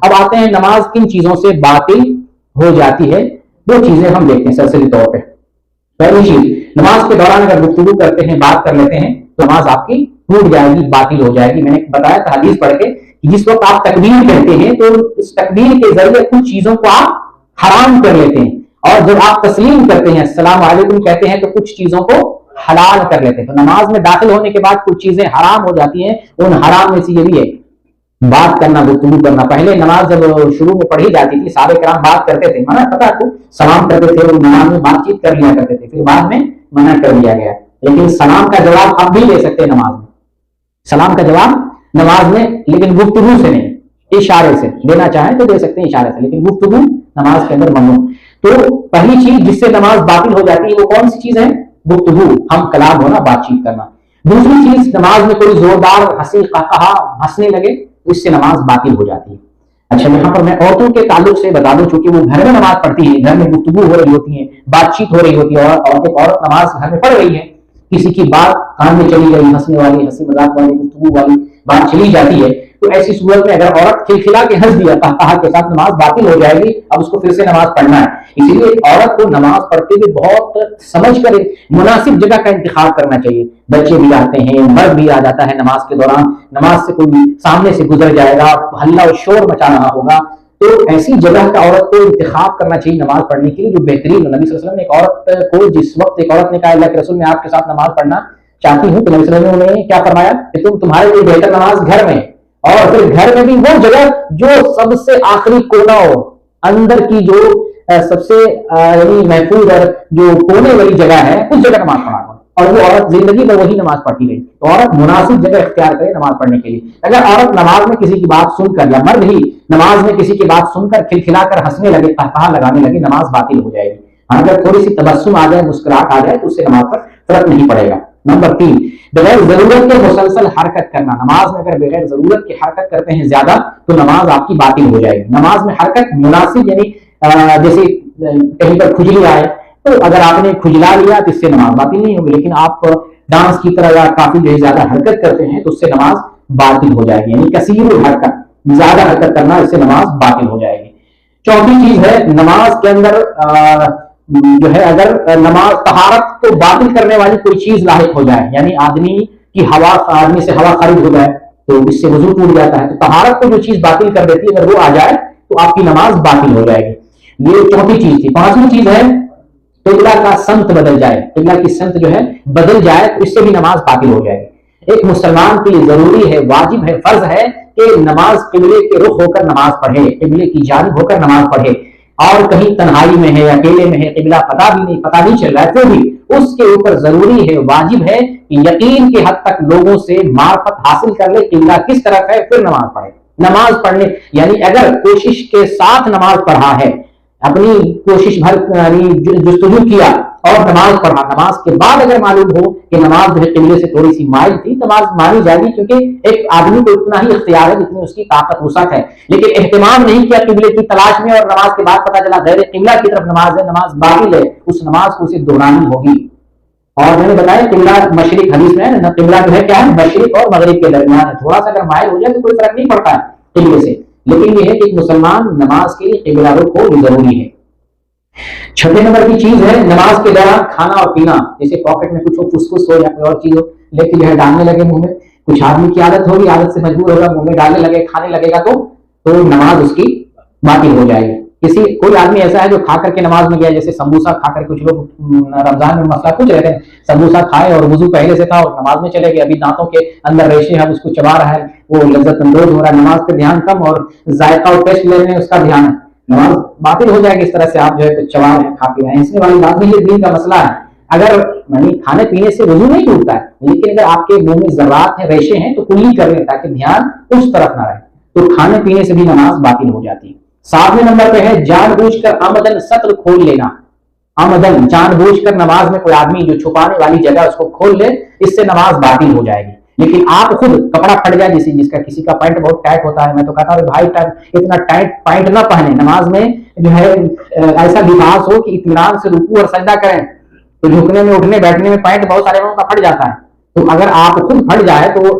اب آتے ہیں نماز کن چیزوں سے باطل ہو جاتی ہے، دو چیزیں ہم دیکھتے ہیں سرسری طور پہ. پہلی چیز، نماز کے دوران اگر گفتگو کرتے ہیں، بات کر لیتے ہیں تو نماز آپ کی ٹوٹ جائے گی، باطل ہو جائے گی. میں نے بتایا تھا حدیث پڑھ کے کہ جس وقت آپ تکبیر کہتے ہیں تو اس تکبیر کے ذریعے کچھ چیزوں کو آپ حرام کر لیتے ہیں، اور جب آپ تسلیم کرتے ہیں السلام علیکم کہتے ہیں تو کچھ چیزوں کو حلال کر لیتے ہیں. تو نماز میں داخل ہونے کے بعد کچھ چیزیں حرام ہو جاتی ہیں، ان حرام میں سے یہ بھی ہے بات کرنا، گفتگو کرنا. پہلے نماز جب شروع میں پڑھی جاتی تھی صحابہ کرام بات کرتے تھے، منع پتہ کو سلام کرتے تھے اور نماز میں بات چیت کر لیا کرتے تھے، پھر بعد میں منع کر دیا گیا. لیکن سلام کا جواب اب بھی لے سکتے ہیں نماز میں، سلام کا جواب نماز میں، لیکن گفتگو سے نہیں، اشارے سے دینا چاہیں تو دے سکتے ہیں اشارے سے، لیکن گفتگو نماز کے اندر ممنوع. تو پہلی چیز جس سے نماز باطل ہو جاتی ہے وہ کون سی چیز ہے؟ گفتگو، ہم کلام ہونا، بات چیت کرنا. دوسری چیز، نماز میں کوئی زوردار ہنسی قہقہا ہنسنے لگے تو اس سے نماز باطل ہو جاتی ہے. اچھا یہاں پر میں عورتوں کے تعلق سے بتا دوں، چونکہ وہ گھر میں نماز پڑھتی ہیں، گھر میں گفتگو ہو رہی ہوتی ہے، بات چیت ہو رہی ہوتی ہے، اور ایک عورت نماز گھر میں پڑھ رہی ہے، کسی کی بات کان میں چلی گئی، ہنسنے والی، ہنسی مذاق والی، گفتگو والی بات چلی جاتی ہے، تو ایسی صورت میں اگر عورت کھلکھلا کے ہنس دیا قہقہا کے ساتھ، نماز باطل ہو جائے گی. اب اس کو پھر سے نماز پڑھنا ہے. اسی لیے عورت کو نماز پڑھتے ہوئے بہت سمجھ کر مناسب جگہ کا انتخاب کرنا چاہیے. بچے بھی آتے ہیں، مرد بھی آ جاتا ہے نماز کے دوران، نماز سے کوئی سامنے سے گزر جائے گا، ہلہ و شور مچا رہا ہوگا، تو ایسی جگہ کا عورت کو انتخاب کرنا چاہیے نماز پڑھنے کے لیے جو بہترین. نبی صلی اللہ علیہ وسلم نے ایک عورت کو، جس وقت ایک عورت نے کہا اللہ کے رسول میں آپ کے ساتھ نماز پڑھنا چاہتی ہوں، تو نبی صلی اللہ علیہ وسلم نے کیا فرمایا کہ تمہارے لیے بہتر نماز گھر میں، اور پھر گھر میں بھی وہ جگہ جو سب سے آخری کونا ہو، اندر کی جو سب سے یعنی محفوظ اور جو کونے والی جگہ ہے اس جگہ نماز پڑھا. اور وہ عورت زندگی میں وہی نماز پڑھتی رہی. تو عورت مناسب جگہ اختیار کرے نماز پڑھنے کے لیے. اگر عورت نماز میں کسی کی بات سن کر، یا مرد ہی نماز میں کسی کی بات سن کر کھلکھلا کر ہنسنے لگے، قہقہا لگانے لگے، نماز باطل ہو جائے گی. اگر تھوڑی سی تبسم آ جائے، مسکراہٹ آ جائے تو اس سے نماز پر فرق نہیں پڑے گا. نمبر 3، بغیر ضرورت کے مسلسل حرکت کرنا. نماز میں اگر بغیر ضرورت کی حرکت کرتے ہیں زیادہ تو نماز آپ کی باطل ہو جائے گی. نماز میں حرکت مناسب، یعنی جیسے کہیں پر کھجلی آئے تو اگر آپ نے کھجلا لیا تو اس سے نماز باطل نہیں ہوگی، لیکن آپ ڈانس کی طرح یا کافی جو ہے زیادہ حرکت کرتے ہیں تو اس سے نماز باطل ہو جائے گی. یعنی کثیر حرکت، زیادہ حرکت کرنا، اس سے نماز باطل ہو جائے گی. چوتھی چیز ہے، نماز کے اندر جو ہے اگر نماز طہارت کو باطل کرنے والی کوئی چیز لاحق ہو جائے، یعنی آدمی کی ہوا، آدمی سے ہوا خارج ہو جائے تو اس سے وضو ٹوٹ جاتا ہے. تو طہارت کو جو چیز باطل کر دیتی ہے اگر وہ آ جائے تو آپ کی نماز باطل ہو جائے گی. یہ چوتھی چیز تھی. پانچویں چیز ہے قبلہ کا سمت بدل جائے، قبلہ کی سمت جو ہے بدل جائے تو اس سے بھی نماز باطل ہو جائے گی. ایک مسلمان کے لیے ضروری ہے، واجب ہے، فرض ہے کہ نماز قبلے کے رخ ہو کر نماز پڑھے، قبلے کی جانب ہو کر نماز پڑھے. اور کہیں تنہائی میں ہے، اکیلے میں ہے، قبلہ پتہ نہیں چل رہا ہے، پھر بھی اس کے اوپر ضروری ہے، واجب ہے کہ یقین کے حد تک لوگوں سے معرفت حاصل کر لے قبلہ کس طرف ہے، پھر نماز پڑھے. نماز پڑھنے یعنی اگر کوشش کے ساتھ نماز پڑھا ہے، اپنی کوشش بھر جستجو کیا اور نماز پڑھا، نماز کے بعد اگر معلوم ہو کہ نماز جو ہے قبلے سے تھوڑی سی مائل تھی، نماز مانی جائے گی، کیونکہ ایک آدمی کو اتنا ہی اختیار ہے جتنی اس کی طاقت وسعت ہے. لیکن اہتمام نہیں کیا قبلے کی تلاش میں اور نماز کے بعد پتہ چلا غیر قبلہ کی طرف نماز ہے، نماز باطل ہے، اس نماز کو اسے دہرانی ہوگی. اور میں نے بتایا قبلہ مشرق، حدیث میں ہے قبلہ جو ہے کیا ہے، مشرق اور مغرب کے درمیان ہے. تھوڑا سا اگر مائل ہو جائے تو کوئی فرق نہیں پڑتا ہے قبلے سے، لیکن یہ ہے کہ ایک مسلمان نماز کے لیے قبلہ رخ ہو، یہ ضروری ہے. چھٹے نمبر کی چیز ہے نماز کے دوران کھانا اور پینا. جیسے پاکٹ میں کچھ ہو، فسفس ہو یا کوئی اور چیز ہو، لیکن جو ہے ڈالنے لگے منہ میں. کچھ آدمی کی عادت ہوگی، عادت سے مجبور ہوگا، منہ میں ڈالنے لگے، کھانے لگے گا تو نماز اس کی باطل ہو جائے گی. کوئی آدمی ایسا ہے جو کھا کر کے نماز میں گیا، جیسے سموسا کھا کر، کچھ لوگ رمضان میں مسئلہ کچھ رہتے ہیں، سموسا کھائے اور وضو پہلے سے تھا اور نماز میں چلے گئے، ابھی دانتوں کے اندر ریشے ہیں، اس کو چبا رہا ہے، وہ لذت اندوز ہو رہا ہے، نماز پہ دھیان کم اور ذائقہ اور ٹیسٹ لینے میں اس کا دھیان ہے، نماز باطل ہو جائے گی. اس طرح سے آپ جو ہے چبا رہے ہیں، کھا پی رہے ہیں، اس والی بات نہیں، یہ دین کا مسئلہ ہے. اگر یعنی کھانے پینے سے وضو نہیں ٹوٹتا ہے، لیکن اگر آپ کے منہ میں ذرات ہیں، ریشے ہیں، تو کلی کر لیں تاکہ دھیان اس طرف نہ رہے، تو کھانے پینے سے بھی نماز باطل ہو جاتی ہے. 7ویں نمبر پہ ہے جان بوجھ کر آمدن سطر کھول لینا. آمدن جان بوجھ کر نماز میں کوئی آدمی جو چھپانے والی جگہ اس کو کھول لے، اس سے نماز باطل ہو جائے گی. لیکن آپ خود کپڑا پھٹ جائے، جس کا کسی کا پینٹ بہت ٹائٹ ہوتا ہے، میں تو کہتا ہوں بھائی اتنا ٹائٹ پینٹ نہ پہنے، نماز میں جو ہے ایسا لباس ہو کہ اطمینان سے رکوع اور سجدہ کریں. تو جھکنے میں، اٹھنے بیٹھنے میں پینٹ بہت سارے لوگوں کا پھٹ جاتا ہے. تو اگر آپ خود پھٹ جائے تو